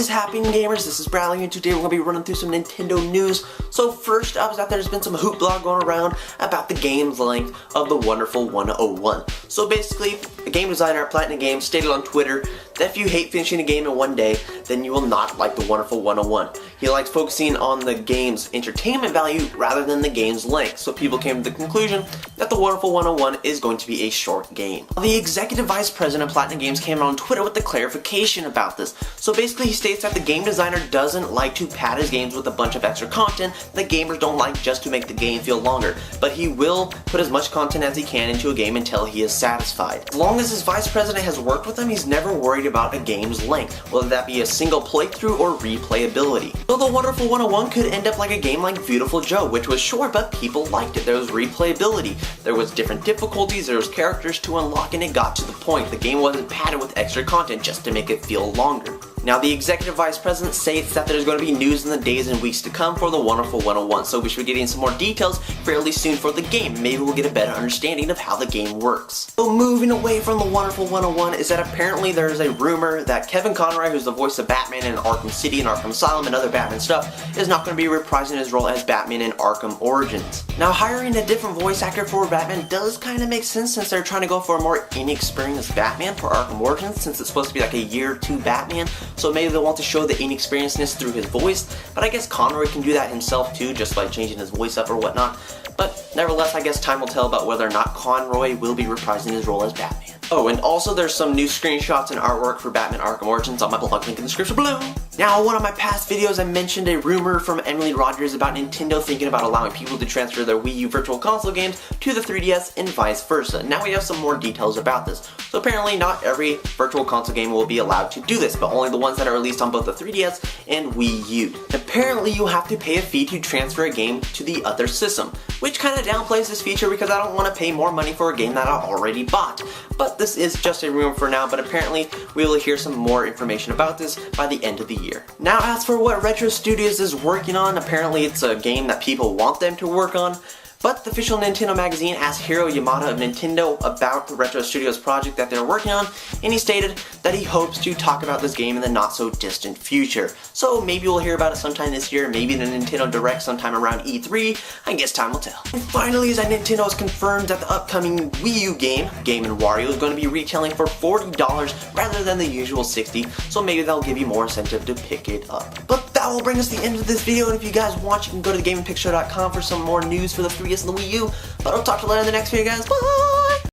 What is happening, gamers? This is Bradley, and today we're going to be running through some Nintendo news. So first up is that there's been some hoopla going around about the game's length of the wonderful 101. So basically, a game designer at Platinum Games stated on Twitter that if you hate finishing a game in one day, then you will not like the wonderful 101. He likes focusing on the game's entertainment value rather than the game's length, so people came to the conclusion that the wonderful 101 is going to be a short game. The executive vice president of Platinum Games came out on Twitter with the clarification about this. So basically he states that the game designer doesn't like to pad his games with a bunch of extra content that gamers don't like just to make the game feel longer, but he will put as much content as he can into a game until he is satisfied. As long as his vice president has worked with him, he's never worried about a game's length, whether that be a single playthrough or replayability. So the wonderful 101 could end up like a game like Beautiful Joe, which was short but people liked it. There was replayability, there was different difficulties, there was characters to unlock, and it got to the point. The game wasn't padded with extra content just to make it feel longer. Now, the executive vice president states that there's going to be news in the days and weeks to come for the wonderful 101, so we should be getting some more details fairly soon for the game. Maybe we'll get a better understanding of how the game works. So moving away from the wonderful 101 is that apparently there's a rumor that Kevin Conroy, who's the voice of Batman in Arkham City and Arkham Asylum and other Batman stuff, is not going to be reprising his role as Batman in Arkham Origins. Now, hiring a different voice actor for Batman does kind of make sense since they're trying to go for a more inexperienced Batman for Arkham Origins, since it's supposed to be like a year 2 Batman. So maybe they'll want to show the inexperiencedness through his voice, but I guess Conroy can do that himself too, just by changing his voice up or whatnot. But nevertheless, I guess time will tell about whether or not Conroy will be reprising his role as Batman. Oh, and also there's some new screenshots and artwork for Batman Arkham Origins on my blog, link in the description below. Now, one of my past videos I mentioned a rumor from Emily Rogers about Nintendo thinking about allowing people to transfer their Wii U Virtual Console games to the 3DS and vice versa. Now we have some more details about this. So apparently not every Virtual Console game will be allowed to do this, but only the ones that are released on both the 3DS and Wii U. Apparently you have to pay a fee to transfer a game to the other system, which kind of downplays this feature because I don't want to pay more money for a game that I already bought. But this is just a rumor for now, but apparently we will hear some more information about this by the end of the year. Now, as for what Retro Studios is working on, apparently it's a game that people want them to work on. But the official Nintendo magazine asked Hiro Yamada of Nintendo about the Retro Studios project that they're working on, and he stated that he hopes to talk about this game in the not so distant future. So maybe we'll hear about it sometime this year, maybe in the Nintendo Direct sometime around E3, I guess time will tell. And finally, is that Nintendo has confirmed that the upcoming Wii U game, Game & Wario, is going to be retailing for $40 rather than the usual $60, so maybe they'll give you more incentive to pick it up. But that will bring us to the end of this video, and if you guys want, you can go to thegamingpicture.com for some more news for the 3DS and the Wii U. But I'll talk to you later in the next video, guys. Bye!